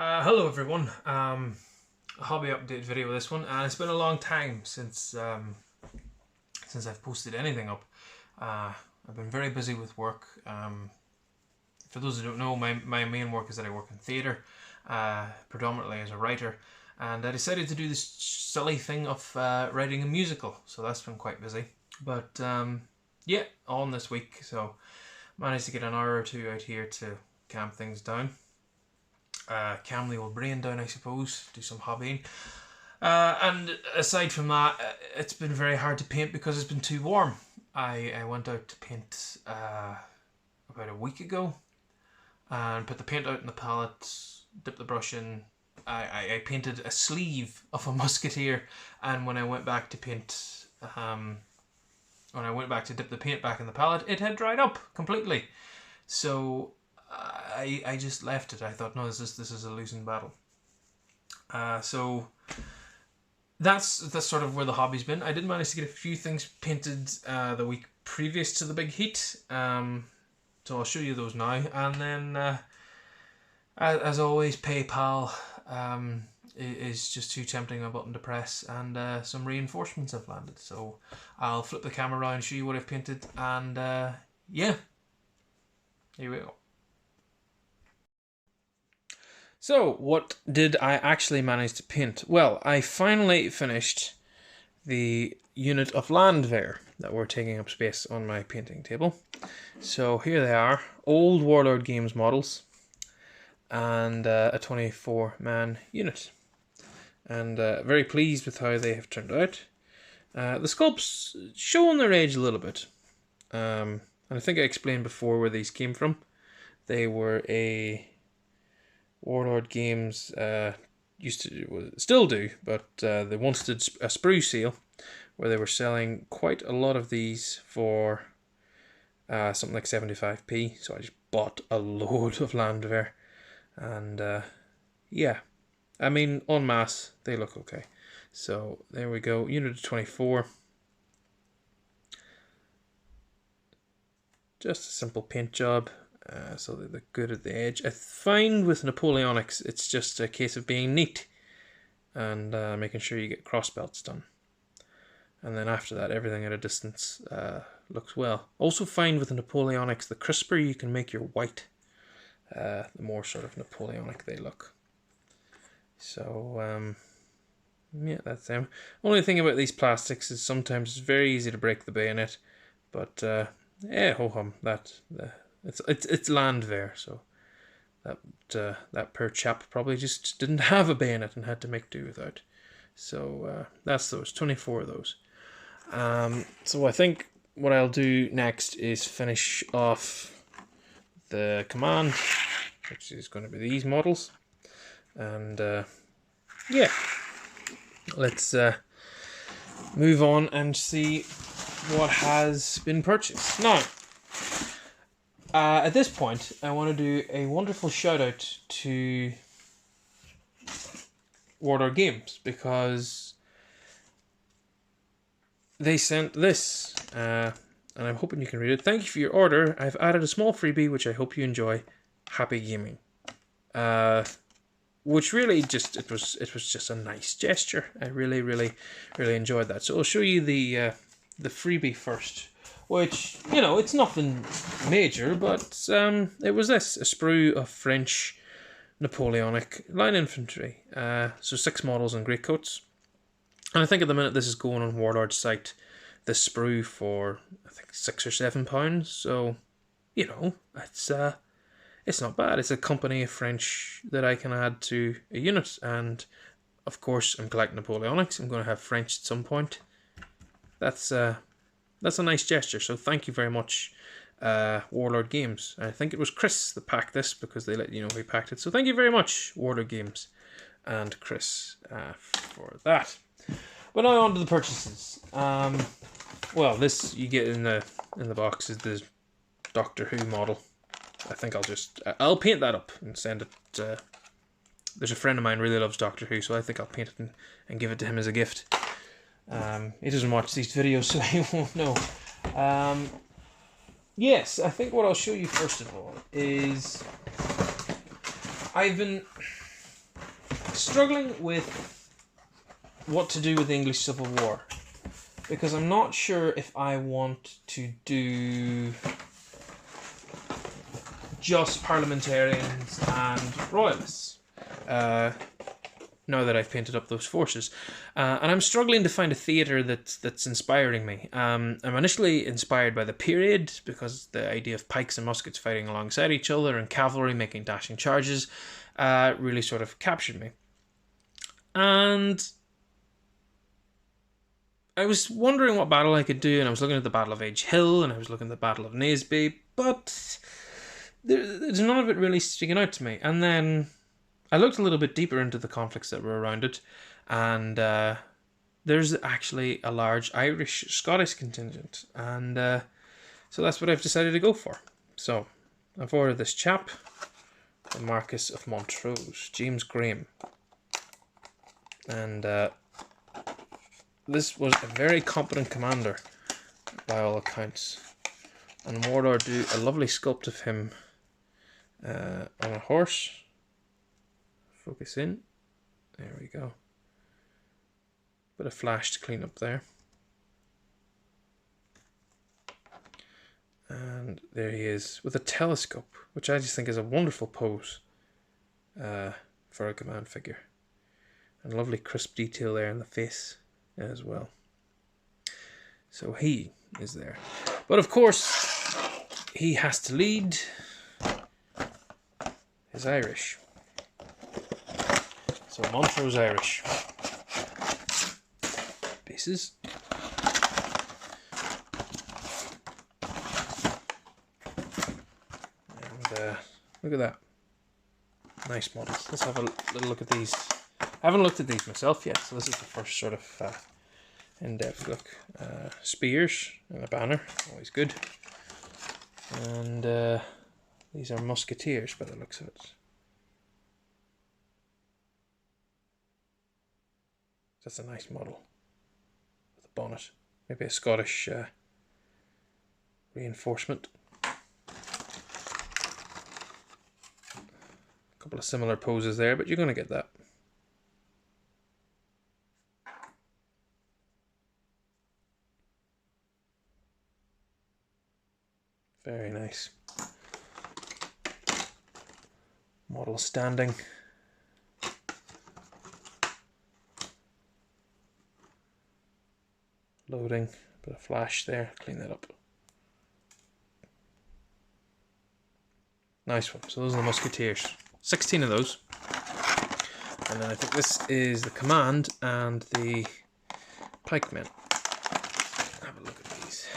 Hello everyone. A hobby update video this one, and it's been a long time since I've posted anything up. I've been very busy with work. For those who don't know, my main work is that I work in theatre, predominantly as a writer, and I decided to do this silly thing of writing a musical. So that's been quite busy. But yeah, on this week, so managed to get an hour or two out here to calm things down. Calm the old brain down, I suppose, do some hobbying. And aside from that, it's been very hard to paint because it's been too warm. I went out to paint about a week ago and put the paint out in the palette, dipped the brush in. I painted a sleeve of a musketeer, and when I went back to paint, when I went back to dip the paint back in the palette, it had dried up completely. So I just left it. I thought, no, this is a losing battle. So that's sort of where the hobby's been. I did manage to get a few things painted the week previous to the big heat. So I'll show you those now. And then, as always, PayPal is just too tempting a button to press, and some reinforcements have landed. So I'll flip the camera around, show you what I've painted, and yeah, here we go. So, what did I actually manage to paint? Well, I finally finished the unit of land there that were taking up space on my painting table. So here they are, old Warlord Games models, and a 24-man unit. And very pleased with how they have turned out. The sculpts showing their age a little bit. And I think I explained before where these came from. They were a Warlord Games used to do, still do, but they once did a sprue sale where they were selling quite a lot of these for something like 75p. So I just bought a load of Landwehr, and yeah, I mean, en masse, they look okay. So there we go, unit of 24. Just a simple paint job. So they look good at the edge. I find with Napoleonics, it's just a case of being neat and making sure you get cross belts done. And then after that, everything at a distance looks well. Also find with the Napoleonics, the crisper you can make your white, the more sort of Napoleonic they look. So, yeah, that's them. Only thing about these plastics is sometimes it's very easy to break the bayonet, but yeah, ho-hum, it's Landwehr, so that poor chap probably just didn't have a bayonet and had to make do without. So that's those, 24 of those. So I think what I'll do next is finish off the command, which is going to be these models. And yeah, let's move on and see what has been purchased. Now, at this point, I want to do a wonderful shout out to Warlord Games because they sent this, and I'm hoping you can read it. Thank you for your order. I've added a small freebie which I hope you enjoy. Happy gaming. Which really just it was just a nice gesture. I really enjoyed that. So I'll show you the freebie first, which, you know, it's nothing major, but it was this, a sprue of French Napoleonic line infantry. So 6 models and greatcoats. And I think at the minute this is going on Warlord's site, this sprue for I think £6 or £7. So, you know, it's not bad. It's a company of French that I can add to a unit, and of course I'm collecting Napoleonics. I'm going to have French at some point. That's a nice gesture, so thank you very much, Warlord Games. I think it was Chris that packed this because they let you know he packed it. So thank you very much, Warlord Games and Chris, for that. But now on to the purchases. Well, this you get in the box is the Doctor Who model. I think I'll paint that up and send it. There's a friend of mine really loves Doctor Who, so I think I'll paint it and give it to him as a gift. He doesn't watch these videos, so he won't know. Yes, I think what I'll show you first of all is I've been struggling with what to do with the English Civil War, because I'm not sure if I want to do just parliamentarians and royalists, now that I've painted up those forces. And I'm struggling to find a theatre that's inspiring me. I'm initially inspired by the period, because the idea of pikes and muskets fighting alongside each other and cavalry making dashing charges really sort of captured me. And I was wondering what battle I could do, and I was looking at the Battle of Edge Hill, and I was looking at the Battle of Naseby, but there's none of it really sticking out to me. And then I looked a little bit deeper into the conflicts that were around it, and there's actually a large Irish-Scottish contingent, and so that's what I've decided to go for. So I've ordered this chap, the Marquis of Montrose, James Graham, and this was a very competent commander by all accounts, and Warlord do a lovely sculpt of him on a horse. Focus in. There we go. Bit of flash to clean up there. And there he is with a telescope, which I just think is a wonderful pose for a command figure. And lovely crisp detail there in the face as well. So he is there. But of course, he has to lead his Irish. So Montrose Irish. Bases. And look at that. Nice models. Let's have a little look at these. I haven't looked at these myself yet, so this is the first sort of in-depth look. Spears and a banner, always good. And these are musketeers by the looks of it. That's a nice model with a bonnet. Maybe a Scottish reinforcement. A couple of similar poses there, but you're going to get that. Very nice. Model standing. Loading, bit of flash there, clean that up. Nice one. So those are the musketeers. 16 of those. And then I think this is the command and the pikemen. Have a look at these.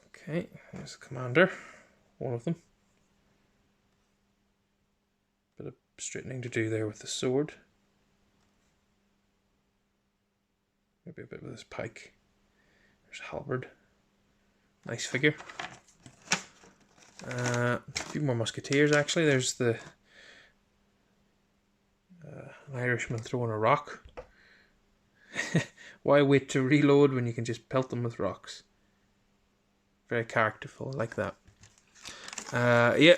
Okay, there's the commander, one of them. Bit of straightening to do there with the sword. Maybe a bit with his pike. There's halberd. Nice figure. A few more musketeers actually. There's the an Irishman throwing a rock. Why wait to reload when you can just pelt them with rocks? Very characterful. I like that. Yeah,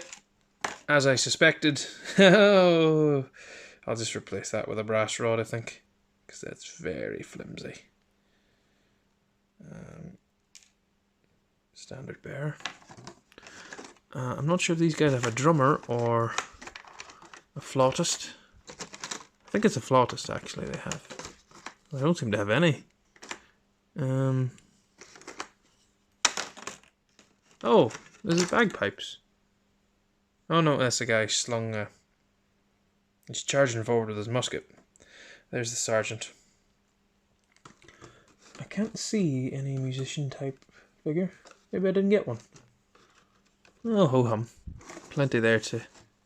as I suspected. I'll just replace that with a brass rod, I think, because that's very flimsy. Standard bearer. I'm not sure if these guys have a drummer or a flautist. I think it's a flautist actually they have. They don't seem to have any. Oh, there's bagpipes. Oh no, that's the guy slung. He's charging forward with his musket. There's the sergeant. I can't see any musician type figure. Maybe I didn't get one. Oh, ho hum. Plenty there to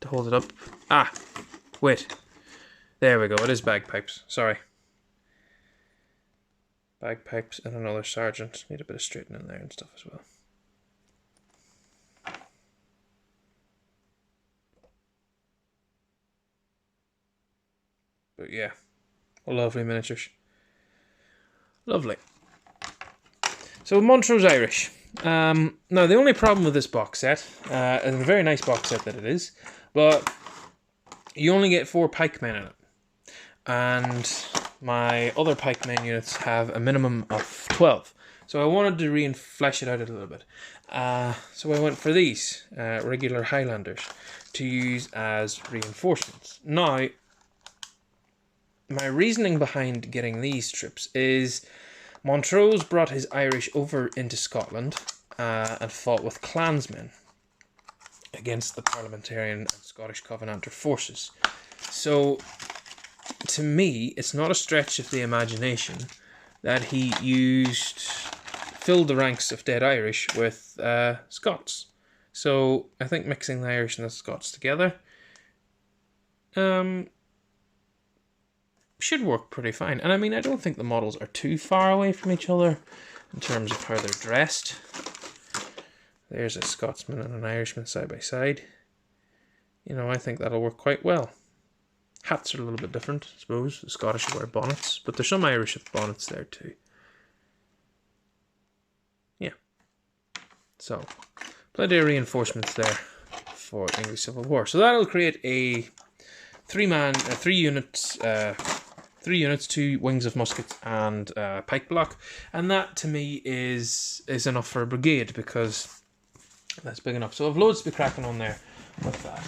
hold it up. Ah, wait. There we go. It is bagpipes. Sorry. Bagpipes and another sergeant. Need a bit of straightening there and stuff as well. But yeah, lovely miniatures. Lovely. So Montrose Irish. Now the only problem with this box set, and a very nice box set that it is, but you only get 4 pikemen in it. And my other pikemen units have a minimum of 12. So I wanted to flesh it out a little bit. So I went for these regular Highlanders to use as reinforcements. Now, my reasoning behind getting these troops is Montrose brought his Irish over into Scotland and fought with clansmen against the Parliamentarian and Scottish Covenanter forces. So, to me, it's not a stretch of the imagination that he filled the ranks of dead Irish with Scots. So, I think mixing the Irish and the Scots together should work pretty fine. And I mean, I don't think the models are too far away from each other in terms of how they're dressed. There's a Scotsman and an Irishman side by side. You know, I think that'll work quite well. Hats are a little bit different, I suppose. The Scottish wear bonnets, but there's some Irish with bonnets there too. Yeah. So, plenty of reinforcements there for English Civil War. So that'll create a 3 units, 2 wings of muskets and pike block, and that to me is enough for a brigade, because that's big enough. So I've loads to be cracking on there with that.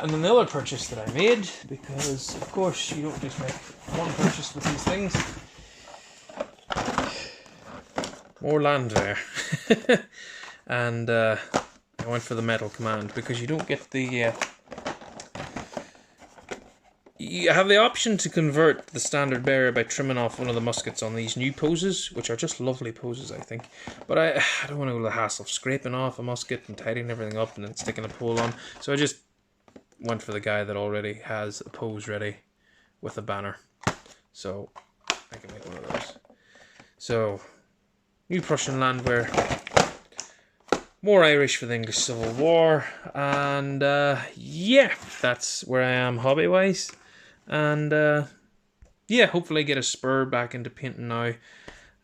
And then the other purchase that I made, because of course you don't just make one purchase with these things. More land there. And I went for the Metal Command, because you don't get the... you have the option to convert the standard bearer by trimming off one of the muskets on these new poses, which are just lovely poses, I think. But I don't want to go to the hassle of scraping off a musket and tidying everything up and then sticking a pole on. So I just went for the guy that already has a pose ready with a banner. So I can make one of those. So, new Prussian landwear. More Irish for the English Civil War. And yeah, that's where I am hobby-wise. And yeah, hopefully get a spur back into painting now,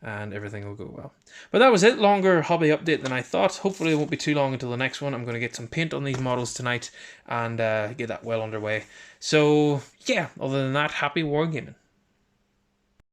and everything will go well. But that was it. Longer hobby update than I thought. Hopefully it won't be too long until the next one. I'm going to get some paint on these models tonight and get that well underway. So yeah, other than that, happy wargaming.